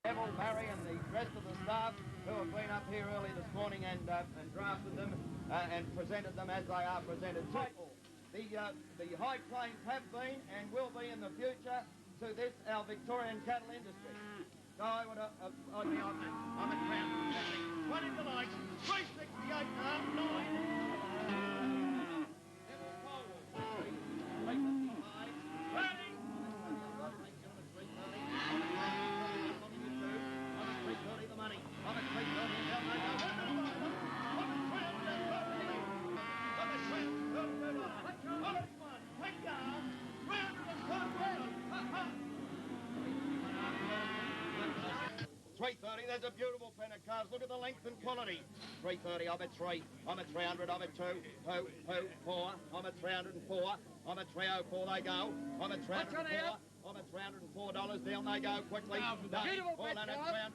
Neville, Barry and the rest of the staff who have been up here early this morning and drafted them and presented them as they are presented. The high plains have been and will be in the future to this, our Victorian cattle industry. So I would, I'm at ground. 20 to light, 368 and a half, 9. Neville forward, 355, 30. The money. I'm at 330 down they go. I'm at 330. I'm at 1. Take down. 330, there's a beautiful pen of cars. Look at the length and quality. 330, I'm at 3. I'm at 300, I'm at 2, 4. I'm at 304. I'm at 304, they go. I'm at 304. I'm at $304, down they go, quickly. Done. All in at $304.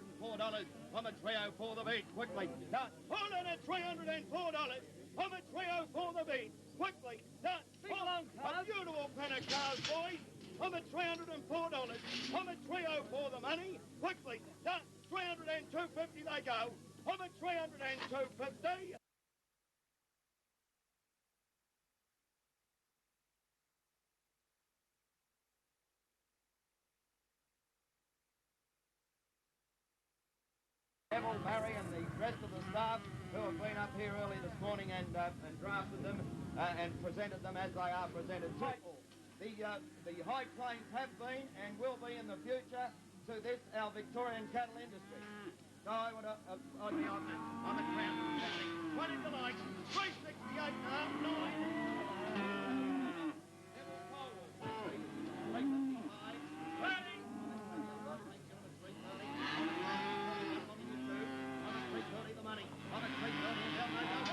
I'm at 304 the beat, quickly. Done. All in at $304. I'm at 304 the beat, quickly. Done. A beautiful pen of cars, boys. I'm at $304. I'm at 304 the money, quickly. Done. 302.50 they go. I'm at 302.50. Neville, Barry and the rest of the staff who have been up here early this morning and drafted them and presented them as they are presented. The high plains have been and will be in the future to this, our Victorian cattle industry. So I would, I'm at ground. 20 to light, 368 and a half, 9. Neville forward, 355, 30. 330 the money. I'm at 330 and down they go.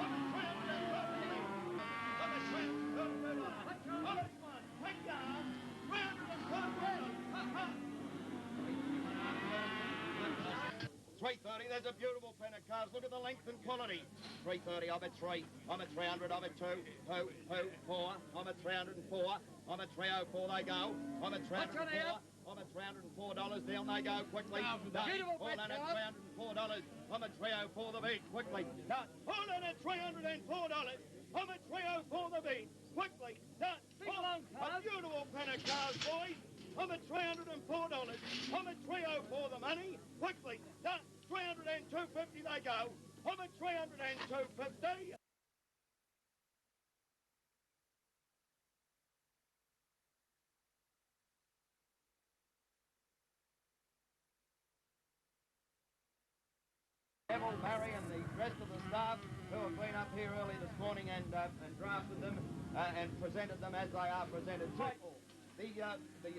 I'm at 330. I'm at 330. I'm at 1. Take down. 330, there's a beautiful pen of cars. Look at the length and quality. 330, I'm at 3. I'm at 300, I'm at 2, 4. I'm at 304. I'm at 304, they go. I'm at 304. I'm at $304, down they go, quickly. Done. All in at $304. I'm at 304 the beat, quickly. Done. All in at $304. I'm at 304 the beat, quickly. Done. A beautiful pen of cars, boys. I'm at $304. I'm at 304 the money, quickly. Done. 302.50 they go. I'm at 302.50. Neville, Barry and the rest of the staff who have been up here early this morning and drafted them and presented them as they are presented. The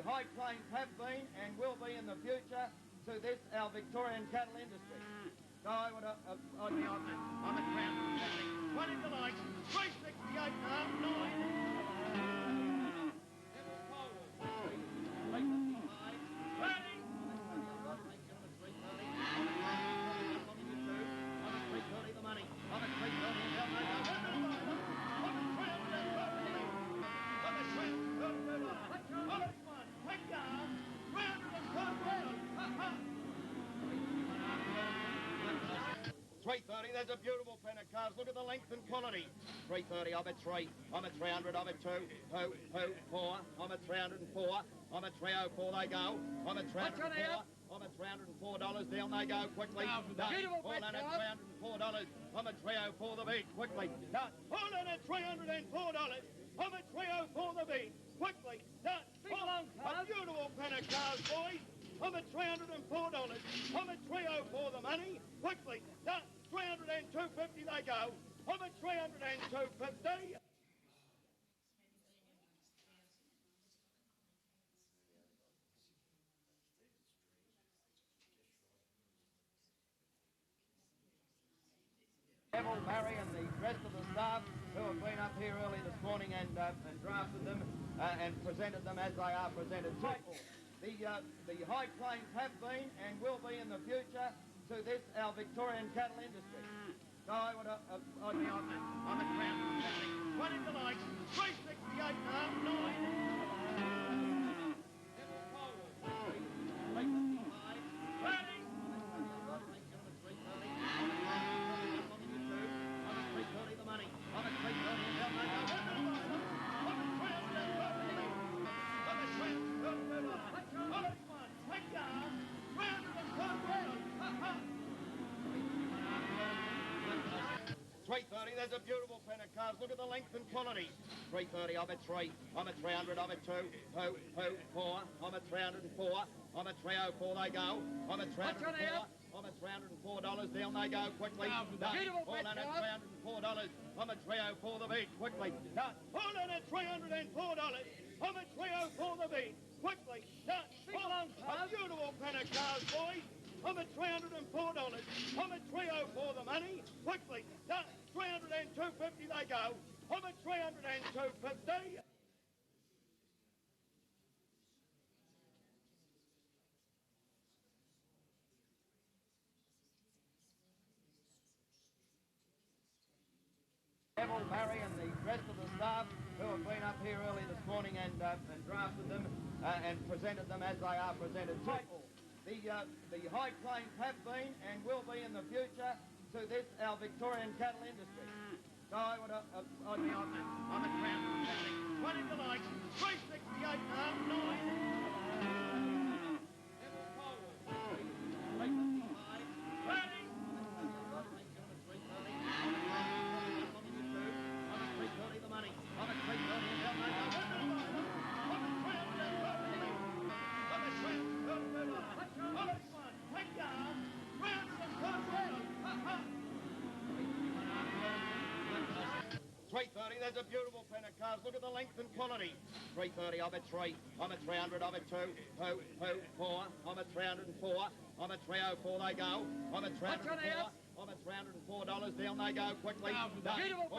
high plains have been and will be in the future to this, our Victorian cattle industry. So I would, I'm at ground. 20 to light, 368 and a half, 9. Neville forward, 355, 30. 330 the money. I'm at 330 and down they go. I'm at 330. I'm at 1. Take down. 330, there's a beautiful pen of cars. Look at the length and quality. 330, I'm at 3. I'm at 300, I'm at 2, 4. I'm at 304. I'm at 304, they go. I'm at 304. I'm at $304, down they go, quickly. Done. All in at $304. I'm at 304 the beat, quickly. Done. All in at $304. I'm at 304 the beat, quickly. Done. A beautiful pen of cars, boys. I'm at $304. I'm at 304 the money, quickly. Done. 302.50 they go. I'm at 302.50. Neville, Barry and the rest of the staff who have been up here early this morning and drafted them and presented them as they are presented. The high plains have been and will be in the future to this, our Victorian cattle industry. So I would, I'm at ground. 20 to light, 368 and a half, 9. Neville forward, 355. there's a beautiful pen of cards. Look at the length and quality. 330, I'm at 3. I'm at 300, I'm at 2. 4. I'm at 304. I'm at 304, they go. I'm at 304. I'm at $304, down they go, quickly. Beautiful all in at $304. I'm at 304 the beat, quickly. All in at $304. I'm at 304 the beat, quickly. A beautiful pen of cards, boys. I'm at $304. I'm at 304 the money, quickly. 300 and 250 they go. I'm at 300 and 250. Neville, Barry and the rest of the staff who have been up here early this morning and drafted them and presented them as they are presented. The high claims have been and will be in the future to this, our Victorian cattle industry. So I would, I'm at 20 to like, 368 now, 9. Neville forward. 30. The money. I'm at 330 and down they go. I'm at 330, there's a beautiful pen of cards. Look at the length and quality. 330, I'm at 3. I'm at 300, I'm at 2. 4. I'm at 304. I'm at 304, they go. I'm at 304. I'm at $304, down they go, quickly. All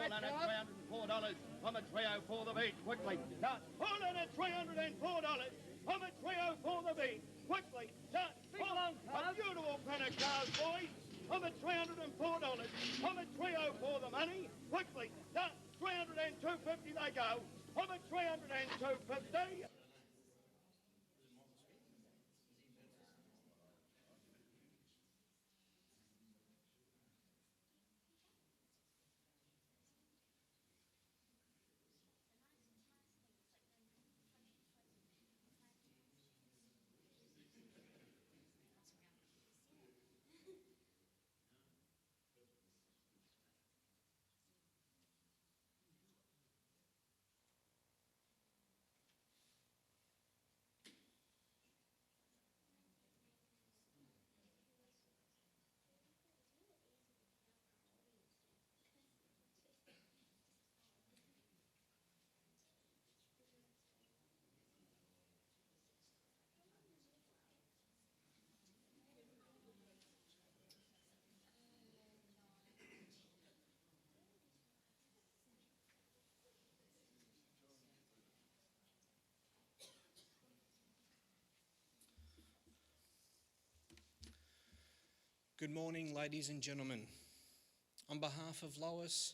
in at $304. I'm at 304 the beat, quickly. All in at $304. I'm at 304 the beat, quickly. A beautiful pen of cards, boys. I'm at $304. I'm at 304 the money, quickly. 300 and 250 they go. I'm at 300 and 250. Good morning, ladies and gentlemen. On behalf of Lois,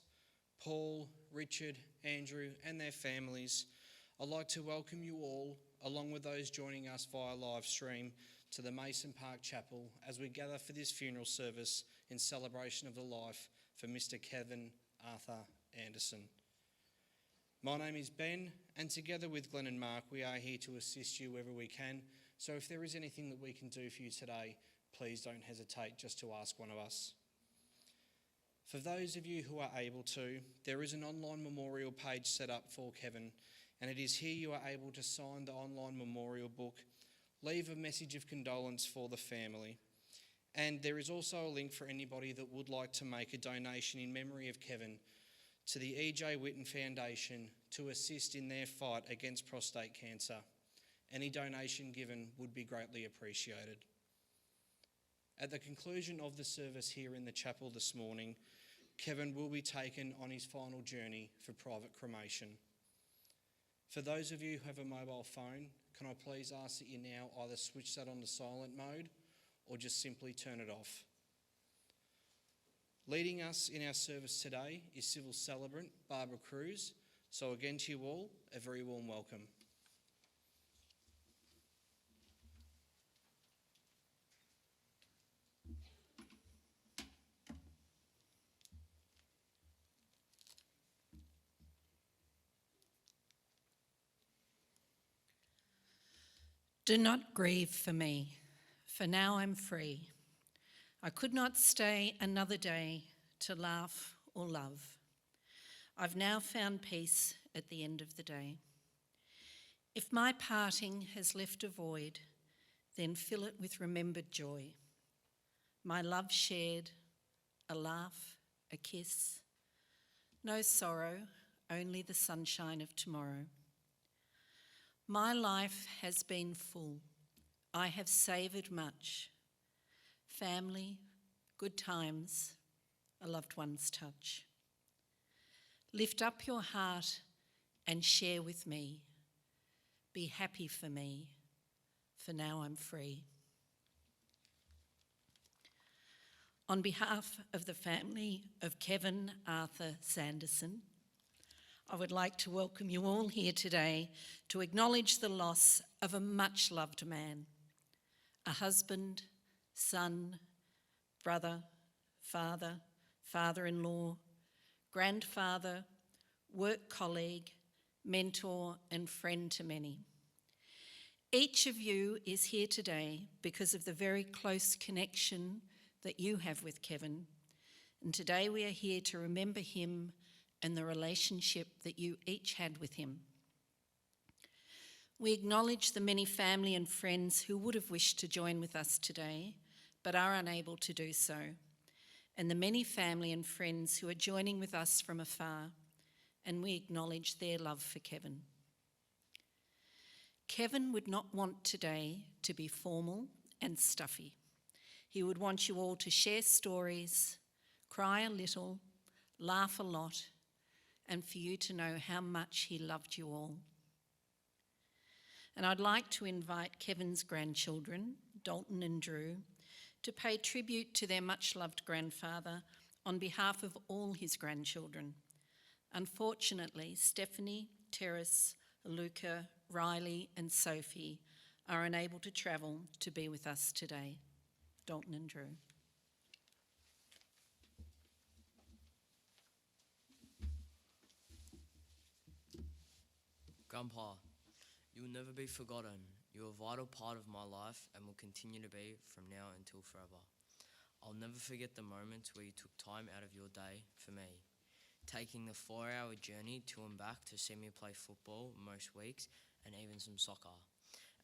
Paul, Richard, Andrew and their families, I'd like to welcome you all, along with those joining us via live stream, to the Mason Park Chapel as we gather for this funeral service in celebration of the life for Mr. Kevin Arthur Anderson. My name is Ben, and together with Glenn and Mark, we are here to assist you wherever we can. So if there is anything that we can do for you today, please don't hesitate just to ask one of us. For those of you who are able to, there is an online memorial page set up for Kevin, and it is here you are able to sign the online memorial book, leave a message of condolence for the family, and there is also a link for anybody that would like to make a donation in memory of Kevin to the E.J. Whitten Foundation to assist in their fight against prostate cancer. Any donation given would be greatly appreciated. At the conclusion of the service here in the chapel this morning, Kevin will be taken on his final journey for private cremation. For those of you who have a mobile phone, can I please ask that you now either switch that on to silent mode or just simply turn it off. Leading us in our service today is civil celebrant Barbara Cruz. So again to you all, a very warm welcome. Do not grieve for me, for now I'm free. I could not stay another day to laugh or love. I've now found peace at the end of the day. If my parting has left a void, then fill it with remembered joy. My love shared, a laugh, a kiss, no sorrow, only the sunshine of tomorrow. My life has been full. I have savoured much. Family, good times, a loved one's touch. Lift up your heart and share with me. Be happy for me, for now I'm free. On behalf of the family of Kevin Arthur Sanderson, I would like to welcome you all here today to acknowledge the loss of a much-loved man, a husband, son, brother, father, father-in-law, grandfather, work colleague, mentor and friend to many. Each of you is here today because of the very close connection that you have with Kevin, and today we are here to remember him and the relationship that you each had with him. We acknowledge the many family and friends who would have wished to join with us today, but are unable to do so, and the many family and friends who are joining with us from afar, and we acknowledge their love for Kevin. Kevin would not want today to be formal and stuffy. He would want you all to share stories, cry a little, laugh a lot, and for you to know how much he loved you all. And I'd like to invite Kevin's grandchildren, Dalton and Drew, to pay tribute to their much-loved grandfather on behalf of all his grandchildren. Unfortunately, Stephanie, Terrace, Luca, Riley and Sophie are unable to travel to be with us today. Dalton and Drew. Grandpa, you will never be forgotten. You're a vital part of my life and will continue to be from now until forever. I'll never forget the moments where you took time out of your day for me, taking the 4-hour journey to and back to see me play football most weeks and even some soccer.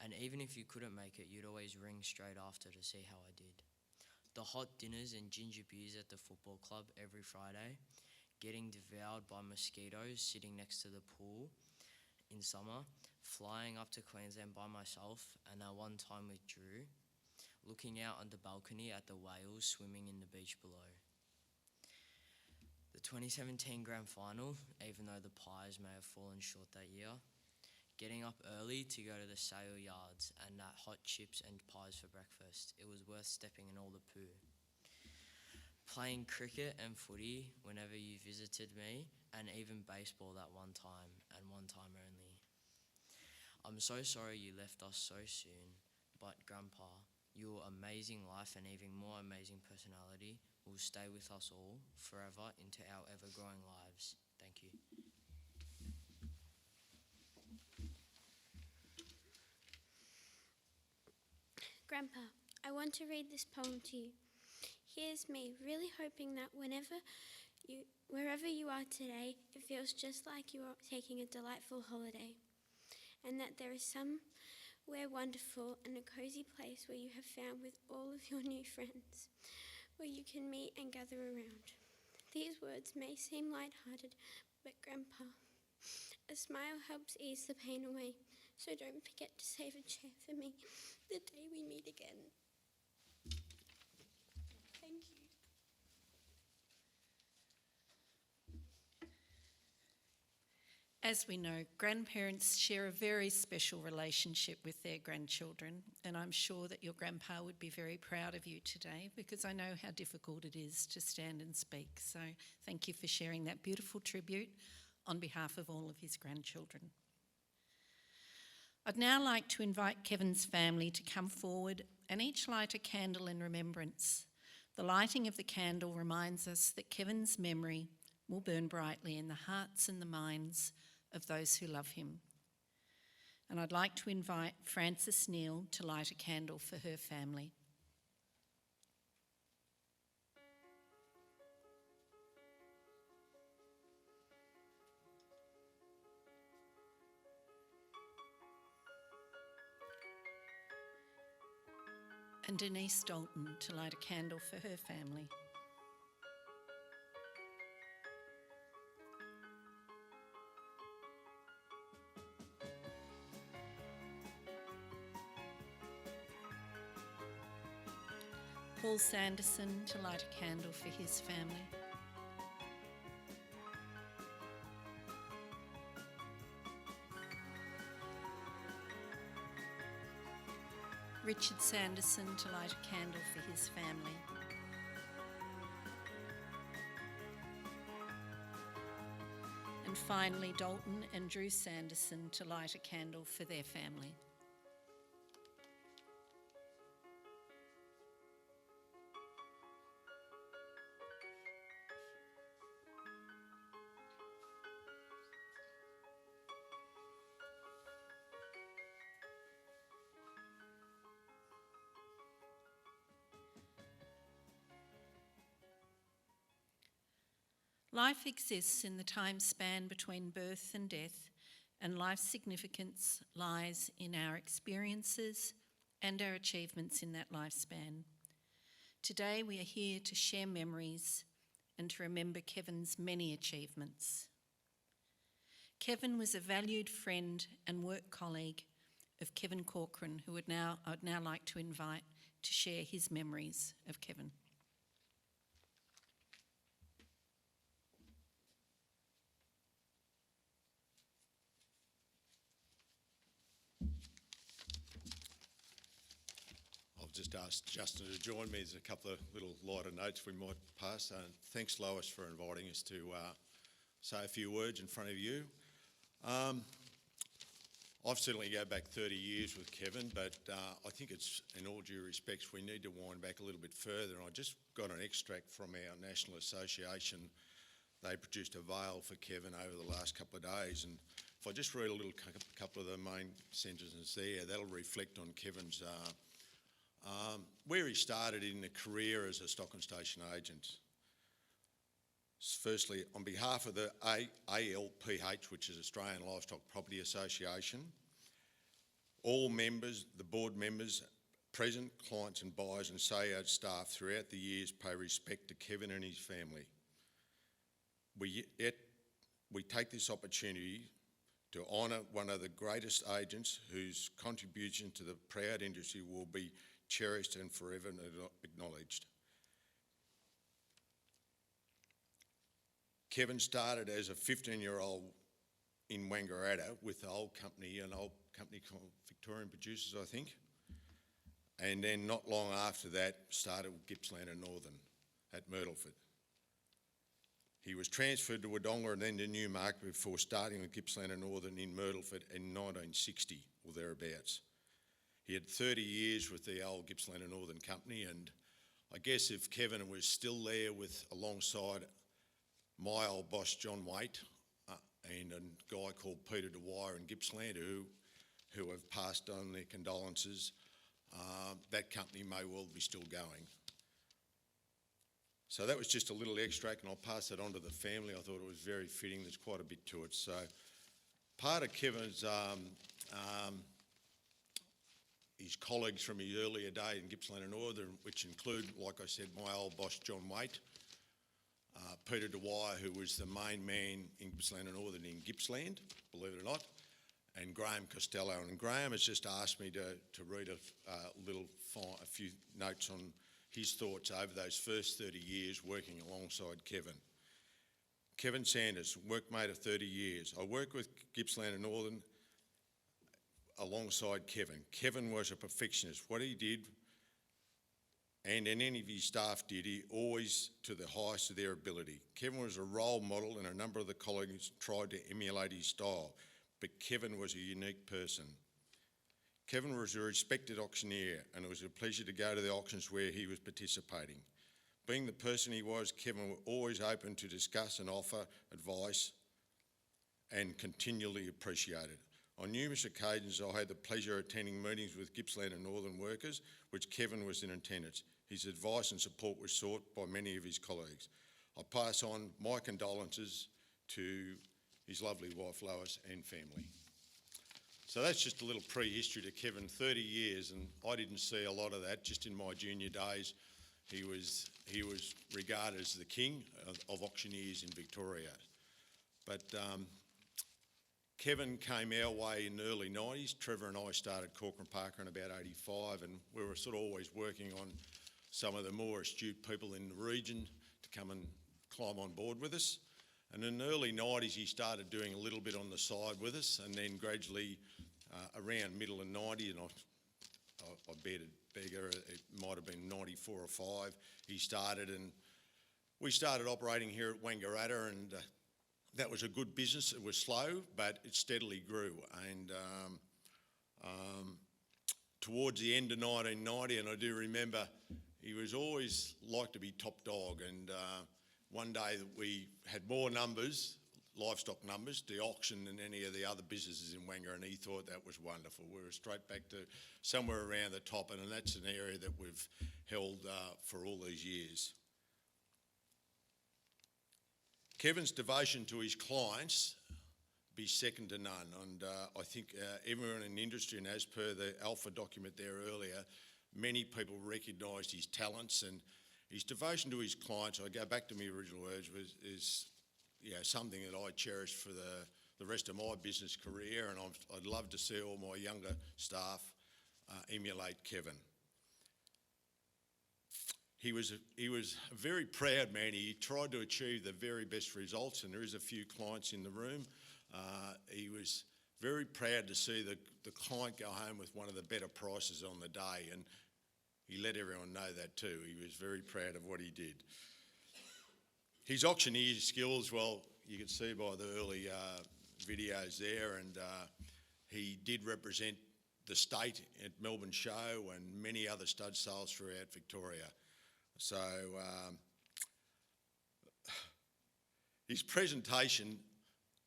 And even if you couldn't make it, you'd always ring straight after to see how I did. The hot dinners and ginger beers at the football club every Friday, getting devoured by mosquitoes sitting next to the pool in summer, flying up to Queensland by myself, and that one time with Drew, looking out on the balcony at the whales swimming in the beach below. The 2017 Grand Final, even though the Pies may have fallen short that year, getting up early to go to the sale yards and that hot chips and pies for breakfast. It was worth stepping in all the poo. Playing cricket and footy whenever you visited me, and even baseball that one time, and one time only. I'm so sorry you left us so soon, but Grandpa, your amazing life and even more amazing personality will stay with us all forever into our ever-growing lives. Thank you. Grandpa, I want to read this poem to you. Here's me, really hoping that wherever you are today, it feels just like you are taking a delightful holiday, and that there is somewhere wonderful and a cozy place where you have found with all of your new friends, where you can meet and gather around. These words may seem light-hearted, but Grandpa, a smile helps ease the pain away, so don't forget to save a chair for me the day we meet again. Thank you. As we know, grandparents share a very special relationship with their grandchildren, and I'm sure that your grandpa would be very proud of you today because I know how difficult it is to stand and speak. So thank you for sharing that beautiful tribute on behalf of all of his grandchildren. I'd now like to invite Kevin's family to come forward and each light a candle in remembrance. The lighting of the candle reminds us that Kevin's memory will burn brightly in the hearts and the minds of those who love him. And I'd like to invite Frances Neal to light a candle for her family. and Denise Dalton to light a candle for her family. Paul Sanderson to light a candle for his family. Richard Sanderson to light a candle for his family. And finally, Dalton and Drew Sanderson to light a candle for their family. Life exists in the time span between birth and death, and life's significance lies in our experiences and our achievements in that lifespan. Today we are here to share memories and to remember Kevin's many achievements. Kevin was a valued friend and work colleague of Kevin Corcoran, who I would now like to invite to share his memories of Kevin. I've just asked Justin to join me. There's a couple of little lighter notes we might pass. Thanks, Lois, for inviting us to say a few words in front of you. I've certainly go back 30 years with Kevin, but I think it's, in all due respects, we need to wind back a little bit further. And I just got an extract from our National Association. They produced a veil for Kevin over the last couple of days. And if I just read a little couple of the main sentences there, that'll reflect on Kevin's where he started in a career as a stock and station agent. Firstly, on behalf of the ALPH, which is Australian Livestock Property Association, all members, the board members, present, clients and buyers and SAYARD staff throughout the years pay respect to Kevin and his family. We take this opportunity to honour one of the greatest agents whose contribution to the proud industry will be cherished and forever acknowledged. Kevin started as a 15-year-old in Wangaratta with an old company called Victorian Producers, I think. And then not long after that, started with Gippsland and Northern at Myrtleford. He was transferred to Wodonga and then to Newmarket before starting with Gippsland and Northern in Myrtleford in 1960 or thereabouts. He had 30 years with the old Gippsland and Northern Company, and I guess if Kevin was still there alongside my old boss John Waite and a guy called Peter Dwyer in Gippsland who have passed on their condolences, that company may well be still going. So that was just a little extract, and I'll pass that on to the family. I thought it was very fitting. There's quite a bit to it. So part of Kevin's his colleagues from his earlier day in Gippsland and Northern, which include, like I said, my old boss John Waite, Peter Dwyer, who was the main man in Gippsland and Northern in Gippsland, believe it or not, and Graham Costello. And Graham has just asked me to read a few notes on his thoughts over those first 30 years working alongside Kevin. Kevin Sanders, workmate of 30 years. I worked with Gippsland and Northern alongside Kevin. Kevin was a perfectionist. What he did, and any of his staff did, he always to the highest of their ability. Kevin was a role model, and a number of the colleagues tried to emulate his style, but Kevin was a unique person. Kevin was a respected auctioneer, and it was a pleasure to go to the auctions where he was participating. Being the person he was, Kevin was always open to discuss and offer advice and continually appreciated. On numerous occasions, I had the pleasure of attending meetings with Gippsland and Northern workers, which Kevin was in attendance. His advice and support was sought by many of his colleagues. I pass on my condolences to his lovely wife Lois and family. So that's just a little prehistory to Kevin, 30 years, and I didn't see a lot of that. Just in my junior days, he was regarded as the king of auctioneers in Victoria. But Kevin came our way in the early 90s. Trevor and I started Corcoran Parker in about 85, and we were sort of always working on some of the more astute people in the region to come and climb on board with us. And in the early 90s, he started doing a little bit on the side with us, and then gradually around middle of 90, and I bet it might have been 94 or 5, he started, and we started operating here at Wangaratta, and that was a good business. It was slow, but it steadily grew. And towards the end of 1990, and I do remember, he was always liked to be top dog, and one day that we had more numbers, livestock numbers, to auction than any of the other businesses in Wangara, and he thought that was wonderful. We were straight back to somewhere around the top, and that's an area that we've held for all these years. Kevin's devotion to his clients be second to none, and I think everyone in the industry, and as per the Alpha document there earlier, many people recognised his talents, and his devotion to his clients, I go back to my original words, is something that I cherish for the rest of my business career, and I'd love to see all my younger staff emulate Kevin. He was a very proud man. He tried to achieve the very best results, and there is a few clients in the room. He was very proud to see the client go home with one of the better prices on the day, and he let everyone know that too. He was very proud of what he did. His auctioneer skills, well, you can see by the early videos there, and he did represent the state at Melbourne Show and many other stud sales throughout Victoria. So his presentation,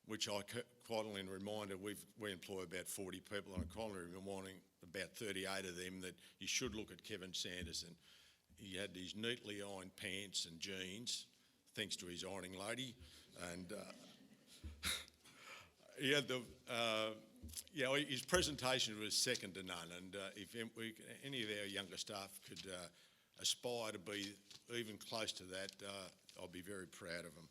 which I kindly reminded, we employ about 40 people, and I kindly reminding about 38 of them that you should look at Kevin Sanderson. He had these neatly ironed pants and jeans, thanks to his ironing lady, and he had his presentation was second to none, and if any of our younger staff could aspire to be even close to that, I'll be very proud of him.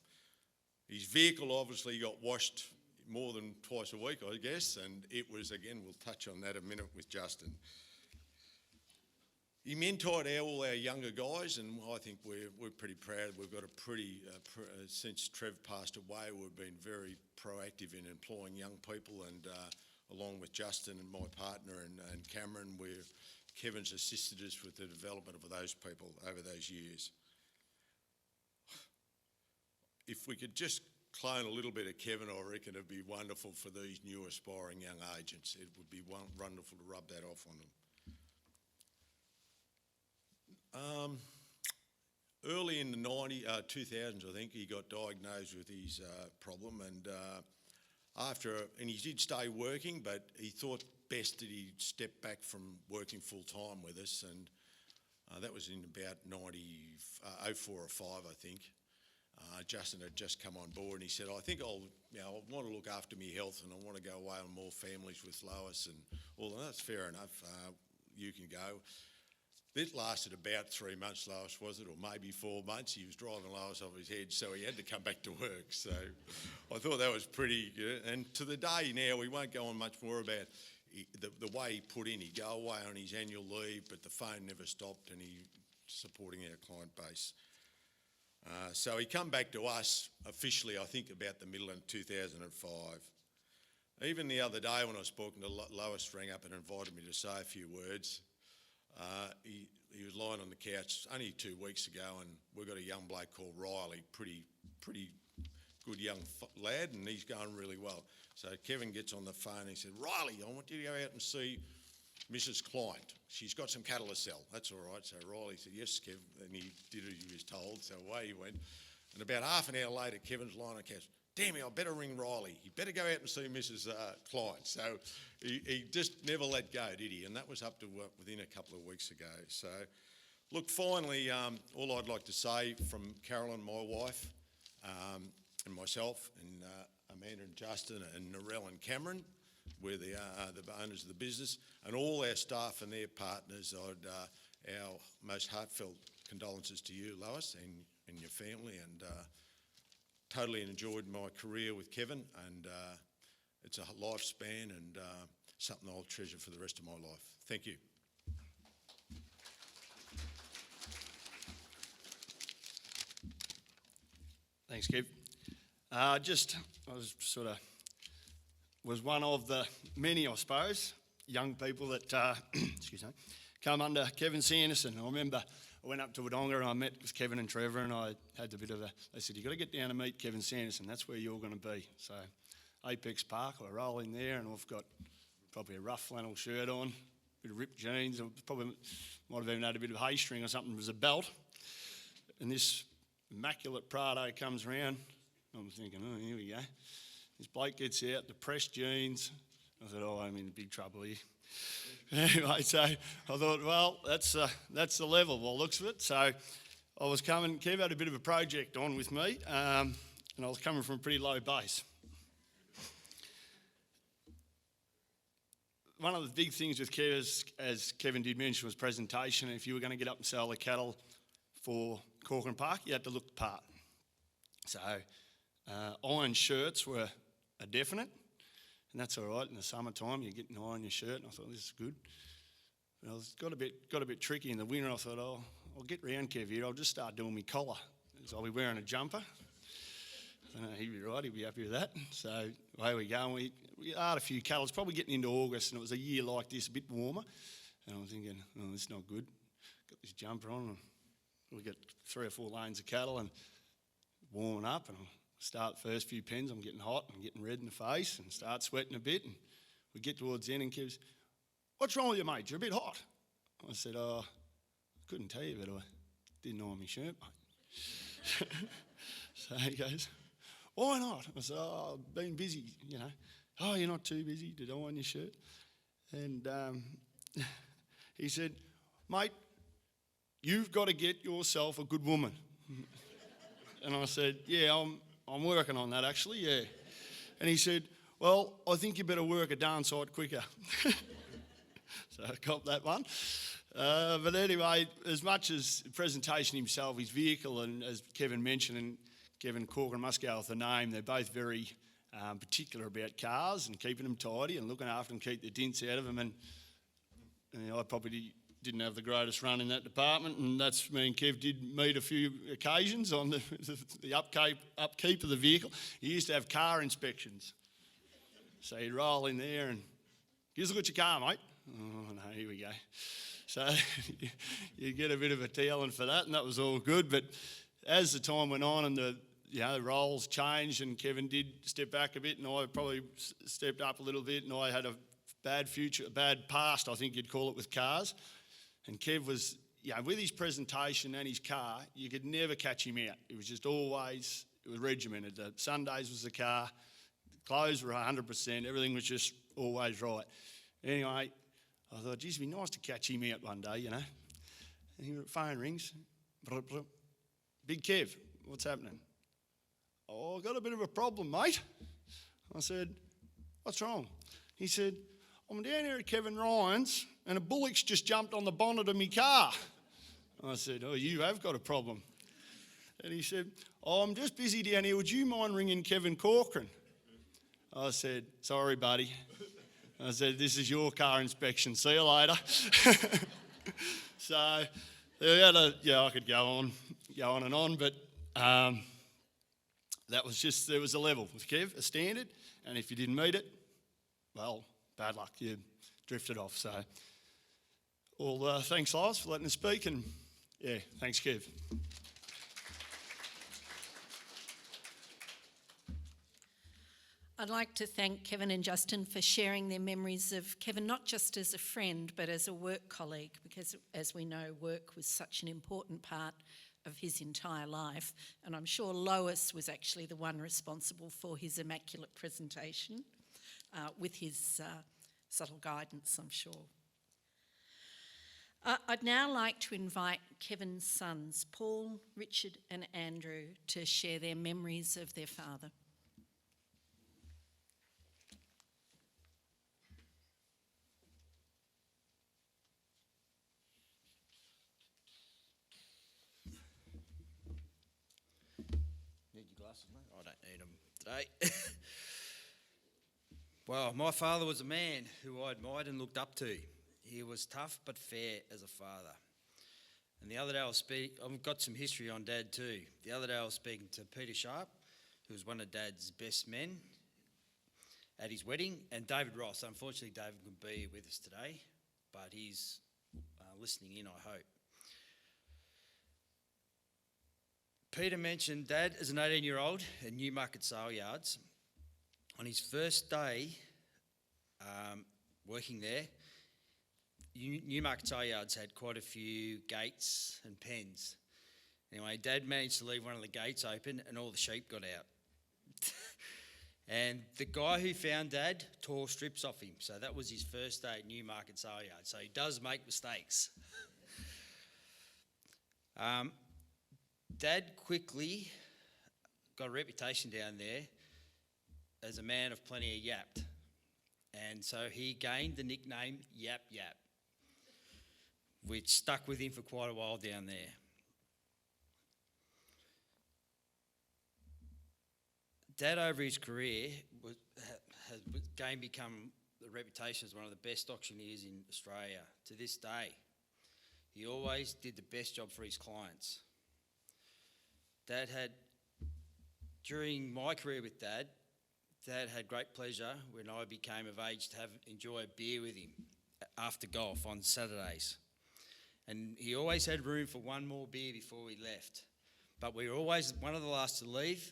His vehicle obviously got washed more than twice a week, I guess, and it was, again, we'll touch on that a minute with Justin. He mentored all our younger guys, and I think we're pretty proud. We've got a pretty, since Trev passed away, we've been very proactive in employing young people, and along with Justin and my partner and Cameron, Kevin's assisted us with the development of those people over those years. If we could just clone a little bit of Kevin, I reckon it'd be wonderful for these new aspiring young agents. It would be wonderful to rub that off on them. Early in the 2000s, I think, he got diagnosed with his problem, and he did stay working, but he thought best that he step back from working full time with us, and that was in about 04 or 05, I think. Justin had just come on board, and he said, I think I want to look after my health, and I want to go away on more families with Lois, and all that. That's fair enough. You can go. It lasted about 3 months, Lois, was it? Or maybe 4 months. He was driving Lois off his head, so he had to come back to work. So I thought that was pretty good. And to the day now, we won't go on much more about the way he put in. He'd go away on his annual leave, but the phone never stopped, and he supporting our client base. So he come back to us officially, I think, about the middle of 2005. Even the other day when I was speaking to Lois, rang up and invited me to say a few words. He was lying on the couch only 2 weeks ago, and we've got a young bloke called Riley, pretty good young lad, and he's going really well. So Kevin gets on the phone and he said, Riley, I want you to go out and see Mrs. Client. She's got some cattle to sell. That's all right. So Riley said, yes, Kev, and he did as he was told, so away he went. And about half an hour later, Kevin's lying on the couch. Damn it, I better ring Riley. He better go out and see Mrs. Client. So he just never let go, did he? And that was up to within a couple of weeks ago. So, look, finally, all I'd like to say from Carolyn, my wife, and myself, and Amanda and Justin, and Narelle and Cameron, where they are the owners of the business, and all our staff and their partners. Our most heartfelt condolences to you, Lois, and your family, and totally enjoyed my career with Kevin, and it's a lifespan and something I'll treasure for the rest of my life. Thank you. Thanks, Kev. I was one of the many, I suppose, young people that excuse me, come under Kevin Sanderson. I remember I went up to Wodonga and I met with Kevin and Trevor, and I had a bit of they said, you've got to get down and meet Kevin Sanderson, that's where you're going to be. So Apex Park, I roll in there and I've got probably a rough flannel shirt on, a bit of ripped jeans, I probably might have even had a bit of hay string or something as a belt. And this immaculate Prado comes round. I'm thinking, oh, here we go. This bloke gets out, the pressed jeans. I thought, oh, I'm in big trouble here. Anyway, so I thought, well, that's the level by the looks of it. So I was coming, Kev had a bit of a project on with me, and I was coming from a pretty low base. One of the big things with Kev, as Kevin did mention, was presentation. If you were going to get up and sell the cattle for Corcoran Park, you had to look the part. So iron shirts were a definite, and that's all right in the summertime. You get an iron your shirt, and I thought, this is good. But I got a bit tricky in the winter. I thought, oh, I'll get round Kev here. I'll just start doing my collar. So I'll be wearing a jumper. He'd be right, he'd be happy with that. So away we go. And we had a few cattle. It's probably getting into August, and it was a year like this, a bit warmer. And I'm thinking, oh, this is not good. Got this jumper on, and we got 3 or 4 lanes of cattle and warming up, and I start the first few pens, I'm getting hot, I'm getting red in the face and start sweating a bit, and we get towards the end and Kev's, what's wrong with you, mate? You're a bit hot. I said, oh, I couldn't tell you, but I didn't iron my shirt, mate. So he goes, why not? I said, oh, I've been busy, you know. Oh, you're not too busy to iron your shirt? And he said, mate, you've got to get yourself a good woman. And I said, yeah, I'm working on that actually, yeah. And he said, well, I think you better work a darn sight quicker. So I got that one. But anyway, as much as the presentation himself, his vehicle, and as Kevin mentioned, and Kevin Corcoran must go with the name, they're both very particular about cars and keeping them tidy and looking after them, keep the dents out of them. And I probably didn't have the greatest run in that department, and that's me and Kev did meet a few occasions on the upkeep of the vehicle. He used to have car inspections. So he'd roll in there and, give us a look at your car, mate. Oh, no, here we go. So you get a bit of a tailing for that, and that was all good. But as the time went on and the roles changed, and Kevin did step back a bit, and I probably stepped up a little bit, and I had a bad past, I think you'd call it, with cars. And Kev was, with his presentation and his car, you could never catch him out. It was just always, it was regimented. The Sundays was the car, the clothes were 100%, everything was just always right. Anyway, I thought, geez, it'd be nice to catch him out one day, you know. And the phone rings. Bloop, bloop. Big Kev, what's happening? Oh, I've got a bit of a problem, mate. I said, what's wrong? He said, I'm down here at Kevin Ryan's and a bullock's just jumped on the bonnet of my car. I said, oh, you have got a problem. And he said, oh, I'm just busy down here. Would you mind ringing Kevin Corcoran? I said, sorry, buddy. I said, this is your car inspection. See you later. So, I could go on and on, but that was just, there was a level with Kev, a standard, and if you didn't meet it, well, bad luck, you drifted off. So, all thanks, Lois, for letting us speak, and yeah, thanks, Kev. I'd like to thank Kevin and Justin for sharing their memories of Kevin, not just as a friend, but as a work colleague, because as we know, work was such an important part of his entire life. And I'm sure Lois was actually the one responsible for his immaculate presentation, with his subtle guidance, I'm sure. I'd now like to invite Kevin's sons, Paul, Richard and Andrew, to share their memories of their father. glasses, mate? I don't need them today. Well, my father was a man who I admired and looked up to. He was tough but fair as a father. And the other day I've got some history on Dad too. The other day I was speaking to Peter Sharp, who was one of Dad's best men at his wedding, and David Ross. Unfortunately, David couldn't be with us today, but he's listening in, I hope. Peter mentioned Dad as an 18-year-old at Newmarket Sale Yards. On his first day working there, Newmarket Sale Yards had quite a few gates and pens. Anyway, Dad managed to leave one of the gates open and all the sheep got out. And the guy who found Dad tore strips off him. So that was his first day at Newmarket Sale Yards. So he does make mistakes. Dad quickly got a reputation down there as a man of plenty of yapped. And so he gained the nickname Yap Yap, which stuck with him for quite a while down there. Dad, over his career, has become a reputation as one of the best auctioneers in Australia to this day. He always did the best job for his clients. During my career with Dad had great pleasure when I became of age to enjoy a beer with him after golf on Saturdays. And he always had room for one more beer before we left. But we were always one of the last to leave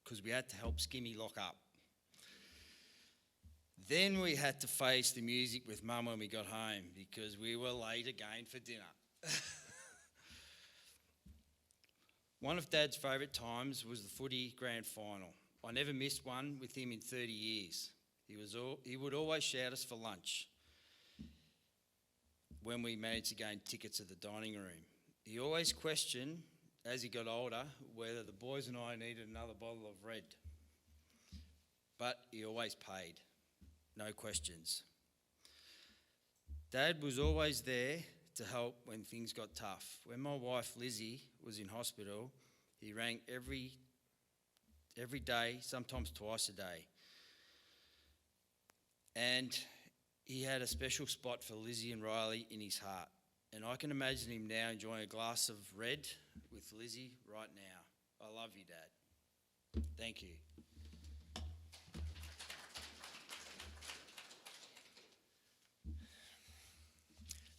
because we had to help Skimmy lock up. Then we had to face the music with Mum when we got home because we were late again for dinner. One of Dad's favourite times was the footy grand final. I never missed one with him in 30 years. He would always shout us for lunch when we managed to gain tickets at the dining room. He always questioned, as he got older, whether the boys and I needed another bottle of red. But he always paid, no questions. Dad was always there to help when things got tough. When my wife Lizzie was in hospital, he rang every day, sometimes twice a day. And he had a special spot for Lizzie and Riley in his heart. And I can imagine him now enjoying a glass of red with Lizzie right now. I love you, Dad. Thank you.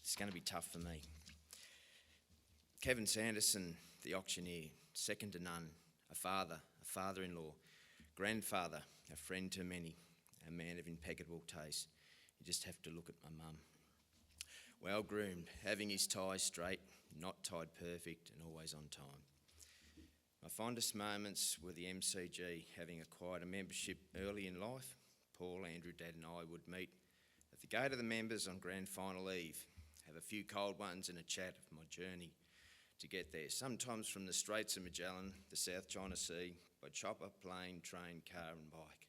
It's going to be tough for me. Kevin Sanderson, the auctioneer, second to none, a father-in-law, grandfather, a friend to many, a man of impeccable taste. You just have to look at my mum. Well groomed, having his ties straight, not tied perfect and always on time. My fondest moments were the MCG, having acquired a membership early in life. Paul, Andrew, Dad and I would meet at the gate of the members on grand final eve, have a few cold ones and a chat of my journey to get there, sometimes from the Straits of Magellan, the South China Sea, by chopper, plane, train, car and bike.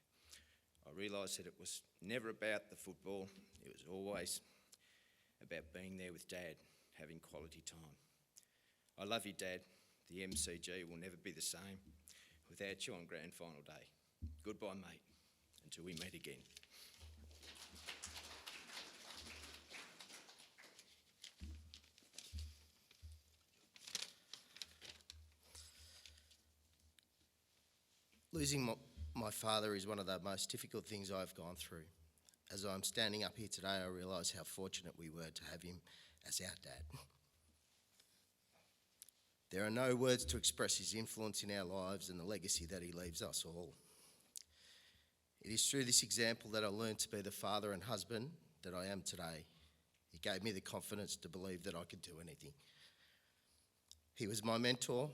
I realised that it was never about the football, it was always about being there with Dad, having quality time. I love you, Dad. The MCG will never be the same without you on grand final day. Goodbye, mate, until we meet again. Losing my father is one of the most difficult things I've gone through. As I'm standing up here today, I realise how fortunate we were to have him as our dad. There are no words to express his influence in our lives and the legacy that he leaves us all. It is through this example that I learned to be the father and husband that I am today. He gave me the confidence to believe that I could do anything. He was my mentor.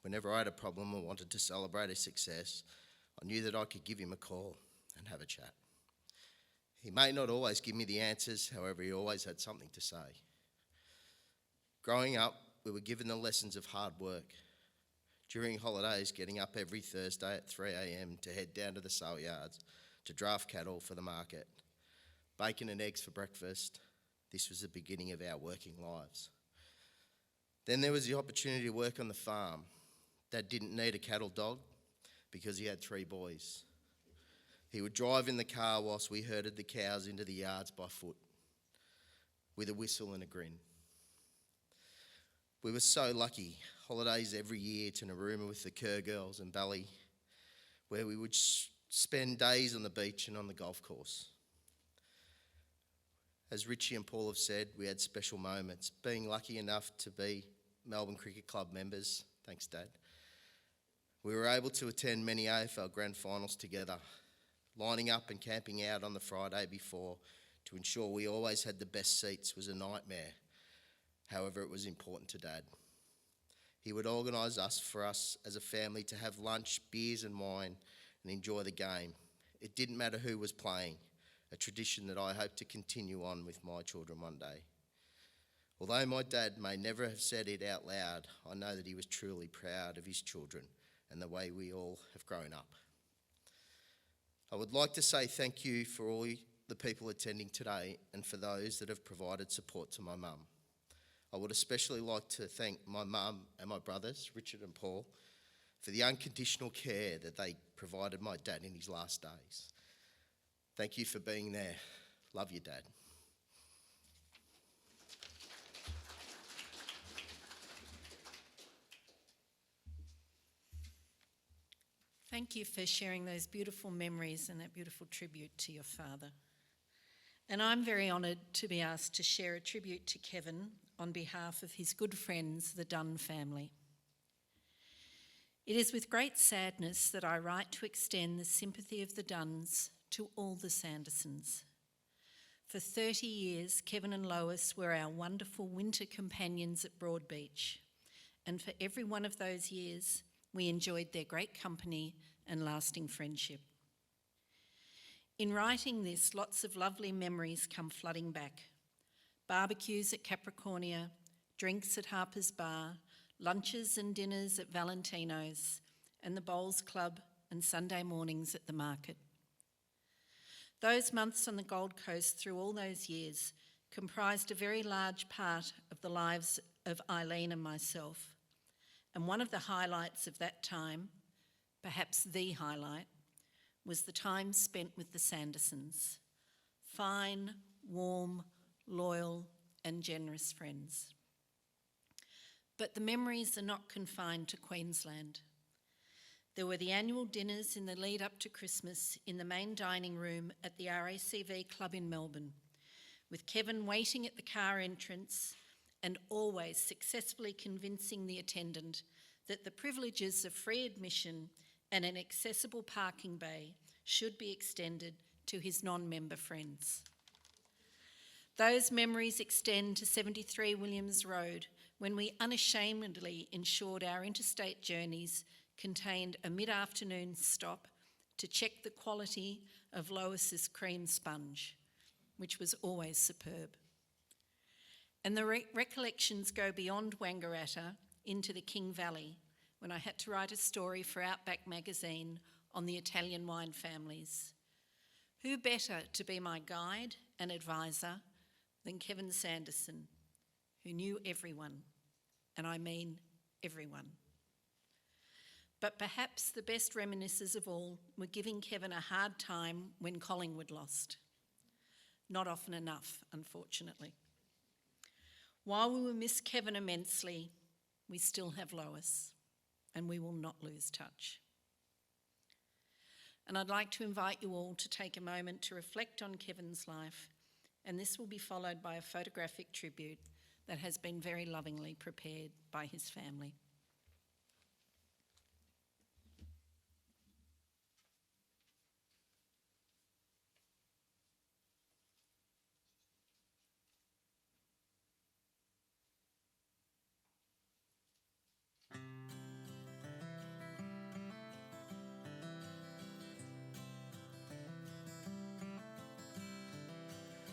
Whenever I had a problem or wanted to celebrate a success, I knew that I could give him a call and have a chat. He may not always give me the answers, however, he always had something to say. Growing up, we were given the lessons of hard work. During holidays, getting up every Thursday at 3 a.m. to head down to the sale yards to draft cattle for the market. Bacon and eggs for breakfast. This was the beginning of our working lives. Then there was the opportunity to work on the farm. Dad didn't need a cattle dog. because he had 3 boys. He would drive in the car whilst we herded the cows into the yards by foot, with a whistle and a grin. We were so lucky, holidays every year to Narooma with the Kerr girls and Bally, where we would spend days on the beach and on the golf course. As Richie and Paul have said, we had special moments. Being lucky enough to be Melbourne Cricket Club members, thanks Dad, we were able to attend many AFL grand finals together, lining up and camping out on the Friday before to ensure we always had the best seats was a nightmare. However, it was important to Dad. He would organise for us as a family to have lunch, beers and wine and enjoy the game. It didn't matter who was playing, a tradition that I hope to continue on with my children one day. Although my dad may never have said it out loud, I know that he was truly proud of his children and the way we all have grown up. I would like to say thank you for all the people attending today and for those that have provided support to my mum. I would especially like to thank my mum and my brothers, Richard and Paul, for the unconditional care that they provided my dad in his last days. Thank you for being there. Love you, Dad. Thank you for sharing those beautiful memories and that beautiful tribute to your father. And I'm very honoured to be asked to share a tribute to Kevin on behalf of his good friends, the Dunn family. It is with great sadness that I write to extend the sympathy of the Dunns to all the Sandersons. For 30 years, Kevin and Lois were our wonderful winter companions at Broadbeach, and for every one of those years, we enjoyed their great company and lasting friendship. In writing this, lots of lovely memories come flooding back. Barbecues at Capricornia, drinks at Harper's Bar, lunches and dinners at Valentino's, and the Bowls Club and Sunday mornings at the market. Those months on the Gold Coast through all those years comprised a very large part of the lives of Eileen and myself. And one of the highlights of that time, perhaps the highlight, was the time spent with the Sandersons. Fine, warm, loyal and generous friends. But the memories are not confined to Queensland. There were the annual dinners in the lead up to Christmas in the main dining room at the RACV Club in Melbourne, with Kevin waiting at the car entrance and always successfully convincing the attendant that the privileges of free admission and an accessible parking bay should be extended to his non-member friends. Those memories extend to 73 Williams Road, when we unashamedly ensured our interstate journeys contained a mid-afternoon stop to check the quality of Lois's cream sponge, which was always superb. And the recollections go beyond Wangaratta into the King Valley, when I had to write a story for Outback magazine on the Italian wine families. Who better to be my guide and advisor than Kevin Sanderson, who knew everyone, and I mean everyone. But perhaps the best reminiscences of all were giving Kevin a hard time when Collingwood lost. Not often enough, unfortunately. While we will miss Kevin immensely, we still have Lois, and we will not lose touch. And I'd like to invite you all to take a moment to reflect on Kevin's life, and this will be followed by a photographic tribute that has been very lovingly prepared by his family.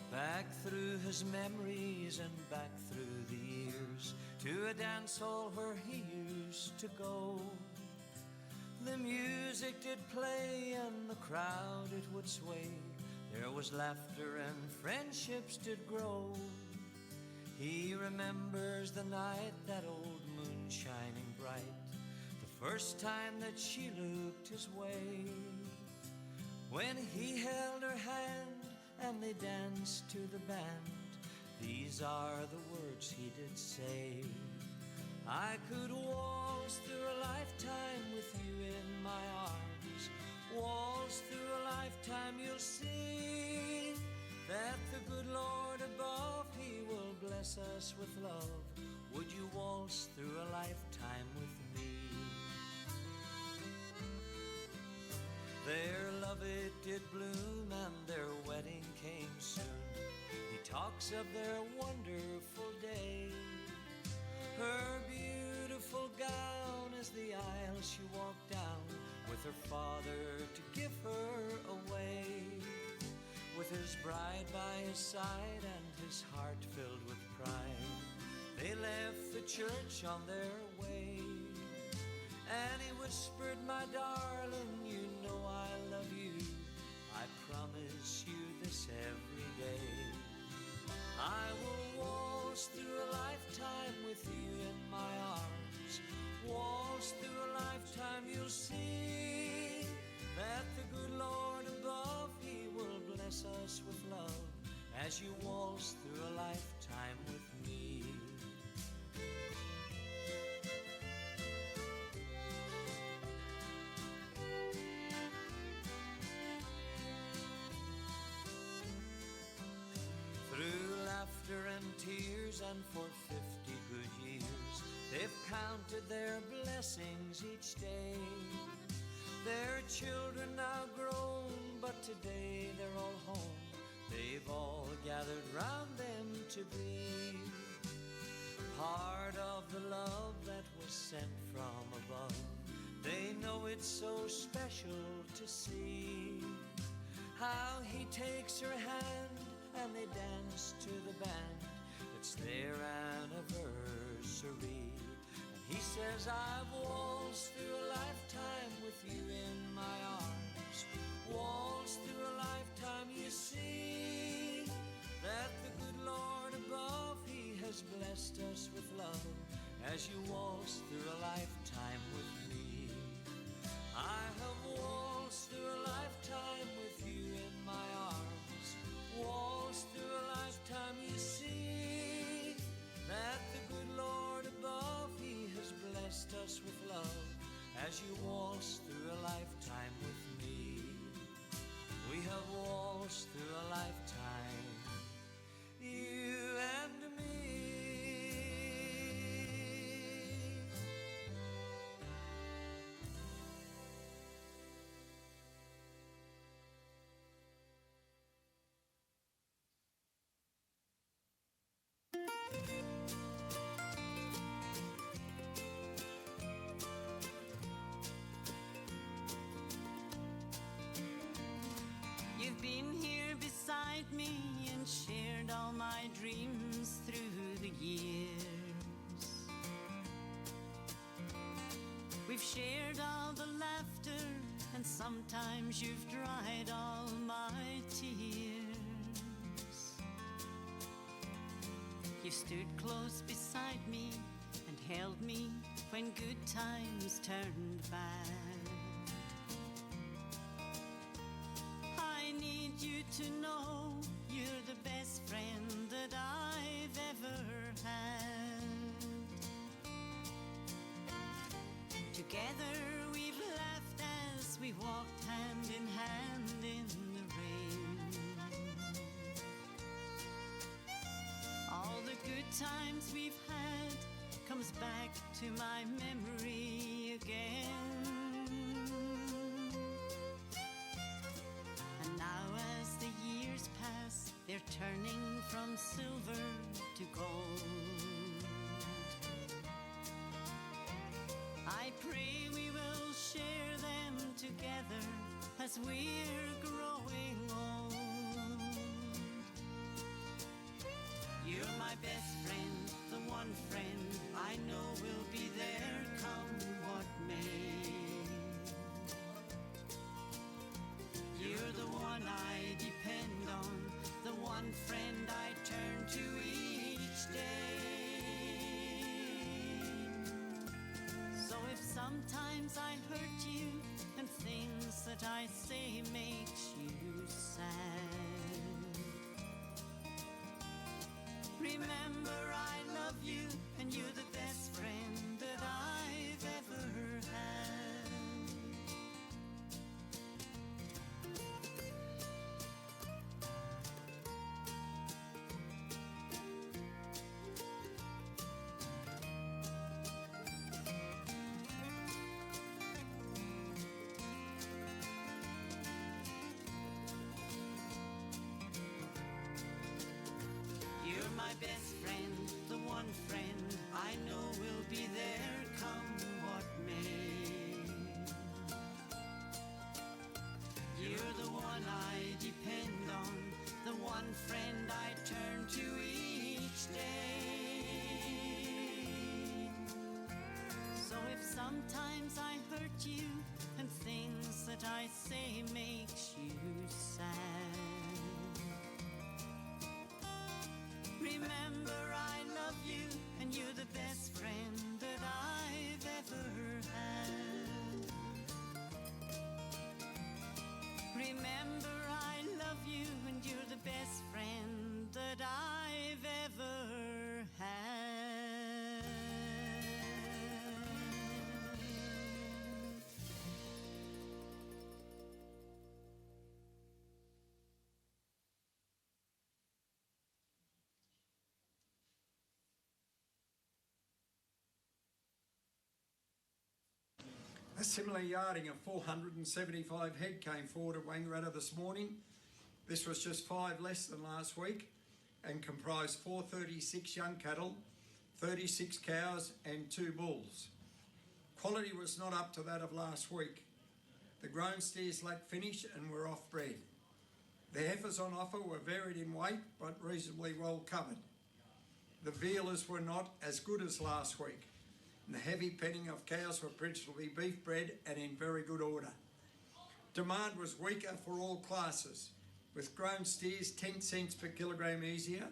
Back through his memories and back through the years, to a dance hall where he used to go. The music did play and the crowd it would sway. There was laughter and friendships did grow. He remembers the night, that old moon shining bright, the first time that she looked his way. When he held her hand and they danced to the band, these are the words he did say. I could waltz through a lifetime with you in my arms. Waltz through a lifetime, you'll see that the good Lord above, he will bless us with love. Would you waltz through a lifetime with me? Their love it did bloom and their wedding came soon. He talks of their wonderful day. Her beautiful gown as the aisle she walked down, with her father to give her away. With his bride by his side and his heart filled with pride, they left the church on their way. And he whispered, my darling, you know I love you. I promise you this every day. I will waltz through a lifetime with you in my arms. Waltz through a lifetime, you'll see that the good Lord above, he will bless us with love as you waltz through a lifetime with me. Through laughter and tears and for 50 good years, they've counted their blessings each day. Their children now grown, but today they're all home. They've all gathered round them to be part of the love that was sent from above. They know it's so special to see how he takes her hand and they dance to the band. It's their anniversary. And he says, I've waltzed through a lifetime with you in my arms. Waltzed through a lifetime, you see that the good Lord above, he has blessed us with love as you waltz through a lifetime with me. I have waltzed through a lifetime with you in my arms. Waltz through a lifetime, you see that the good Lord above, he has blessed us with love as you waltz through a lifetime with me. We have waltzed through a lifetime, you and me. You've been here beside me and shared all my dreams through the years. We've shared all the laughter, and sometimes you've dried all my tears. You stood close beside me and held me when good times turned bad. I need you to know you're the best friend that I've ever had. Together we've laughed as we walked hand in hand in the rain. All the good times we've had comes back to my memory again. And now as the years pass, they're turning from silver to gold. I pray we will share them together as we're growing old. You're my best friend, the one friend I know will be there come what may. You're the one I depend on, the one friend I turn to each day. So if some sometimes I hurt you, and things that I say makes you sad. Remember, I love you, and you're the best friend that I've ever had. You're my best friend, the one friend I know will be there come what may. You're the one I depend on, the one friend I turn to each day. So if sometimes I hurt you, and things that I say makes you sad, remember, I love you, and you're the best friend that I've ever had. Remember, I love you, and you're the best friend that I've ever had. A similar yarding of 475 head came forward at Wangaratta this morning. This was just 5 less than last week and comprised 436 young cattle, 36 cows and 2 bulls. Quality was not up to that of last week. The grown steers lacked finish and were off-bred. The heifers on offer were varied in weight but reasonably well covered. The vealers were not as good as last week, and the heavy penning of cows were principally beef bred and in very good order. Demand was weaker for all classes, with grown steers 10 cents per kilogram easier,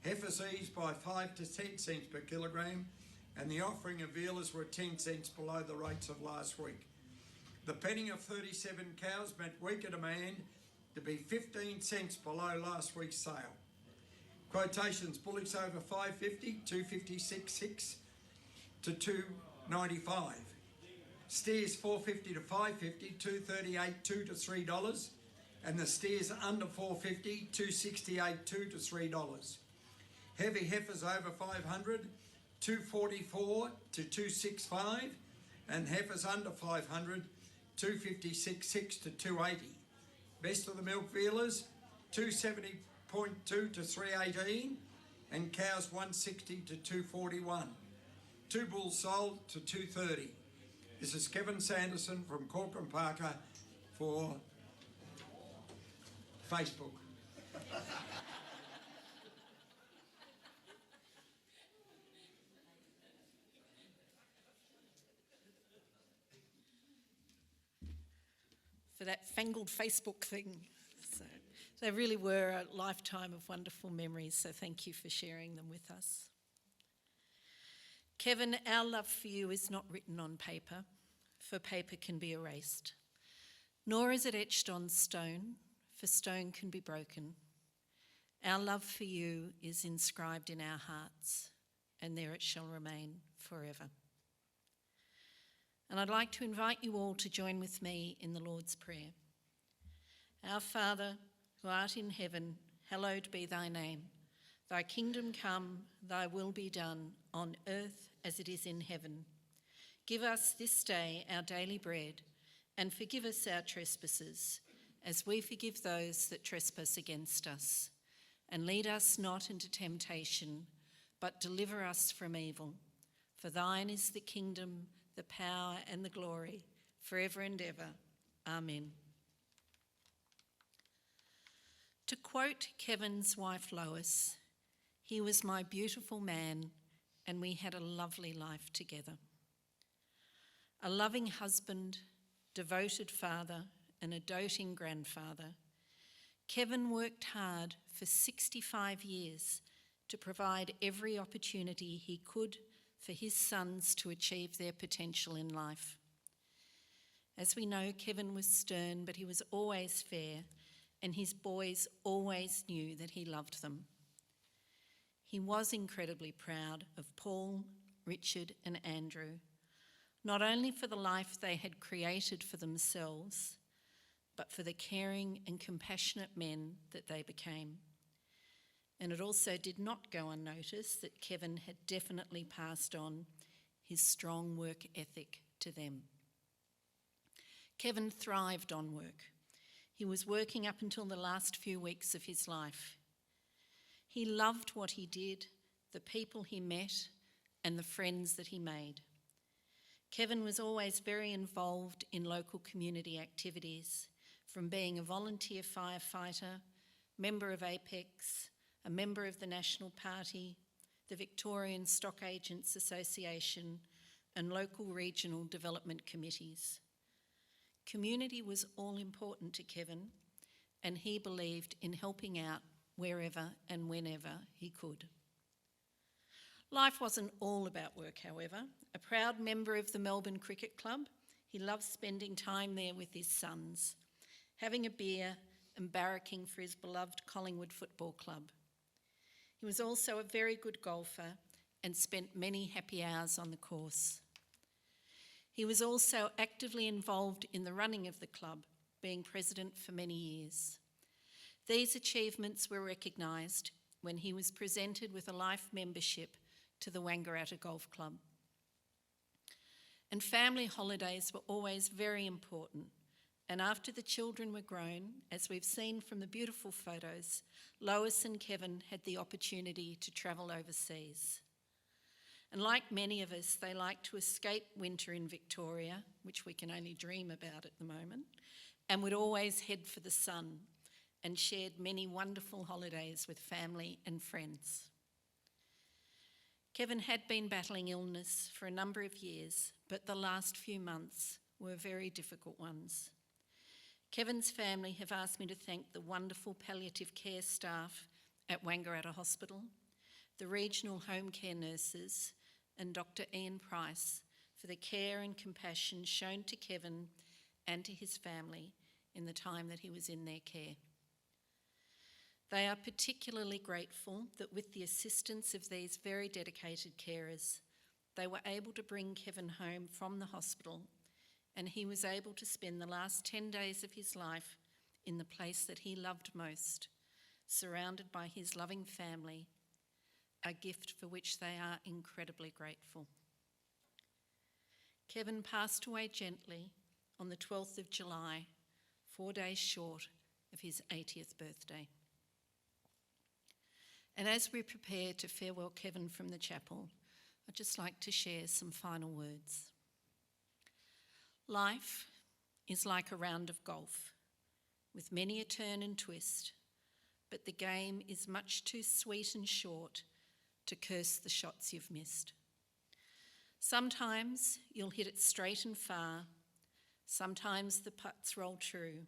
heifers eased by 5 to 10 cents per kilogram, and the offering of vealers were 10 cents below the rates of last week. The penning of 37 cows met weaker demand to be 15 cents below last week's sale. Quotations: bullocks over 550, 256.6 to 295. Steers 450 to 550, 238.2 to $3, and the steers under 450, 268.2 to $3. Heavy heifers over 500, 244 to 265, and heifers under 500, 256.6 to 280. Best of the milk vealers, 270.2 to 318, and cows 160 to 241. 2 bulls sold to 230. This is Kevin Sanderson from Corcoran Parker for Facebook. For that fangled Facebook thing. So they really were a lifetime of wonderful memories, so thank you for sharing them with us. Kevin, our love for you is not written on paper, for paper can be erased. Nor is it etched on stone, for stone can be broken. Our love for you is inscribed in our hearts, and there it shall remain forever. And I'd like to invite you all to join with me in the Lord's Prayer. Our Father, who art in heaven, hallowed be thy name. Thy kingdom come, thy will be done, on earth as it is in heaven. Give us this day our daily bread, and forgive us our trespasses, as we forgive those that trespass against us. And lead us not into temptation, but deliver us from evil. For thine is the kingdom, the power and the glory, forever and ever. Amen. To quote Kevin's wife Lois, he was my beautiful man, and we had a lovely life together. A loving husband, devoted father, and a doting grandfather, Kevin worked hard for 65 years to provide every opportunity he could for his sons to achieve their potential in life. As we know, Kevin was stern, but he was always fair, and his boys always knew that he loved them. He was incredibly proud of Paul, Richard, and Andrew, not only for the life they had created for themselves, but for the caring and compassionate men that they became. And it also did not go unnoticed that Kevin had definitely passed on his strong work ethic to them. Kevin thrived on work. He was working up until the last few weeks of his life. He loved what he did, the people he met, and the friends that he made. Kevin was always very involved in local community activities, from being a volunteer firefighter, member of Apex, a member of the National Party, the Victorian Stock Agents Association, and local regional development committees. Community was all important to Kevin, and he believed in helping out wherever and whenever he could. Life wasn't all about work, however. A proud member of the Melbourne Cricket Club, he loved spending time there with his sons, having a beer and barracking for his beloved Collingwood Football Club. He was also a very good golfer and spent many happy hours on the course. He was also actively involved in the running of the club, being president for many years. These achievements were recognised when he was presented with a life membership to the Wangaratta Golf Club. And family holidays were always very important. And after the children were grown, as we've seen from the beautiful photos, Lois and Kevin had the opportunity to travel overseas. And like many of us, they like to escape winter in Victoria, which we can only dream about at the moment, and would always head for the sun, and shared many wonderful holidays with family and friends. Kevin had been battling illness for a number of years, but the last few months were very difficult ones. Kevin's family have asked me to thank the wonderful palliative care staff at Wangaratta Hospital, the regional home care nurses, and Dr. Ian Price for the care and compassion shown to Kevin and to his family in the time that he was in their care. They are particularly grateful that with the assistance of these very dedicated carers, they were able to bring Kevin home from the hospital, and he was able to spend the last 10 days of his life in the place that he loved most, surrounded by his loving family, a gift for which they are incredibly grateful. Kevin passed away gently on the 12th of July, 4 days short of his 80th birthday. And as we prepare to farewell Kevin from the chapel, I'd just like to share some final words. Life is like a round of golf, with many a turn and twist, but the game is much too sweet and short to curse the shots you've missed. Sometimes you'll hit it straight and far, sometimes the putts roll true,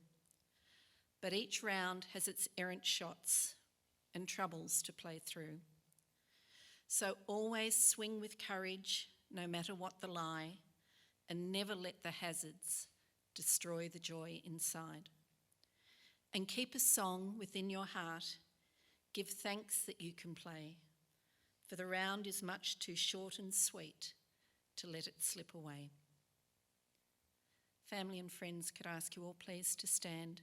but each round has its errant shots and troubles to play through. So always swing with courage, no matter what the lie, and never let the hazards destroy the joy inside. And keep a song within your heart, give thanks that you can play, for the round is much too short and sweet to let it slip away. Family and friends, could I ask you all please to stand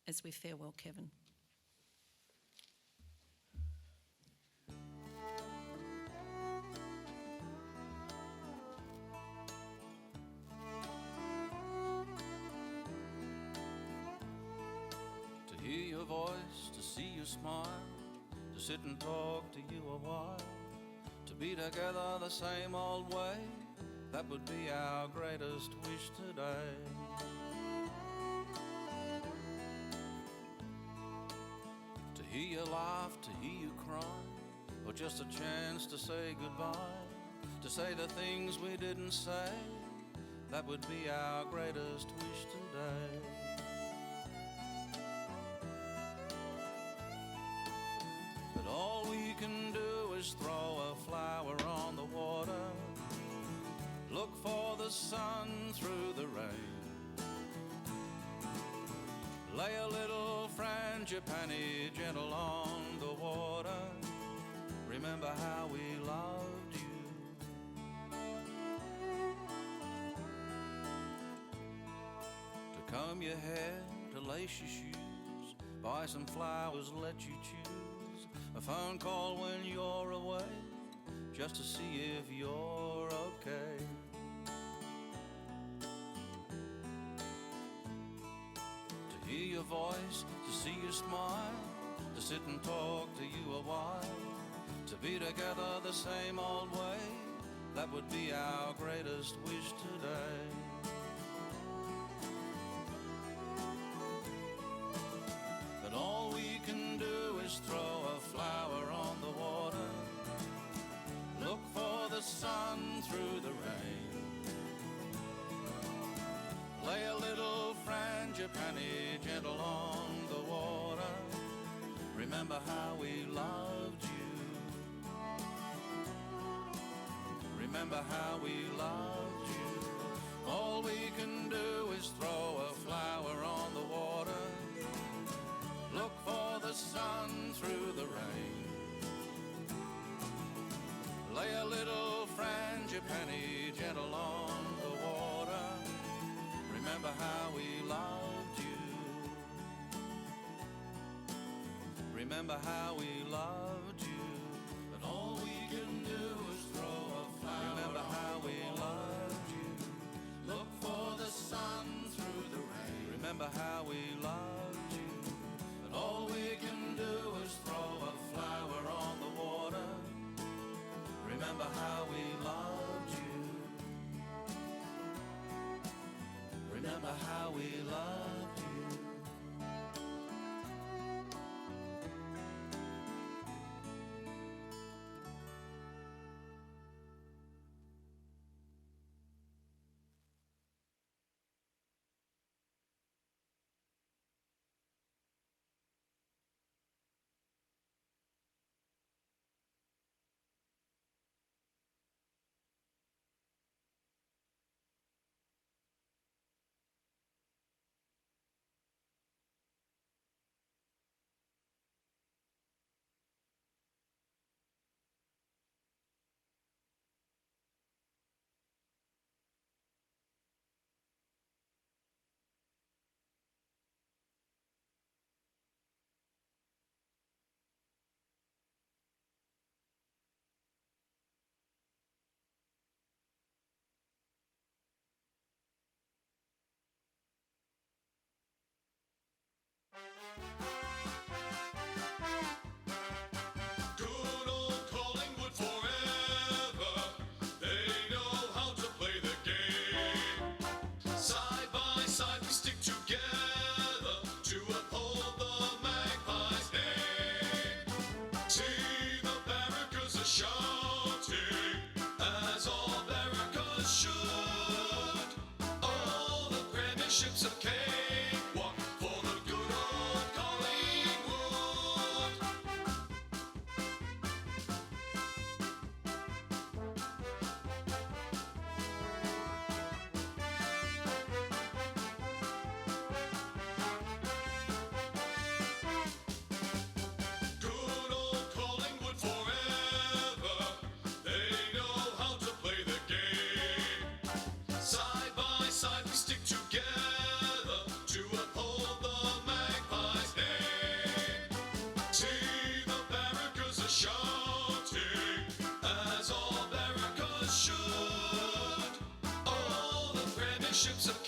as we farewell Kevin. To hear your voice, to see you smile, to sit and talk to you a while, to be together the same old way, that would be our greatest wish today. To hear you laugh, to hear you cry, or just a chance to say goodbye, to say the things we didn't say, that would be our greatest wish today. But all we can do is throw a flower on the water the sun through the rain. Lay a little frangipani gentle on the water. Remember how we loved you. To comb your hair, to lace your shoes, buy some flowers, let you choose. A phone call when you're away, just to see if you're okay. To hear your voice, to see you smile, to sit and talk to you a while, to be together the same old way, that would be our greatest wish today. But all we can do is throw a flower on the water, look for the sun through the rain, lay a little frangipani gentle on the water. Remember how we loved you. Remember how we loved you. All we can do is throw a flower on the water, look for the sun through the rain, lay a little frangipani gentle on the water. Remember how we loved you. Remember how we loved you. But all we can do is throw a flower. Remember how we loved you. Look for the sun through the rain. Remember how we loved you. But all we can do is throw a flower on the water. Remember how we loved you. Remember how we loved you. Good old Collingwood forever. They know how to play the game. Side by side we stick together to uphold the Magpies' name. See the barrackers are shouting, as all barrackers should. All the premierships are cakewalk for the good old Collingwood. Good old Collingwood forever. They know how to play the game. Side by side we stick together to uphold the Magpies' name. See the barrackers are shouting, as all barrackers should. All the premierships are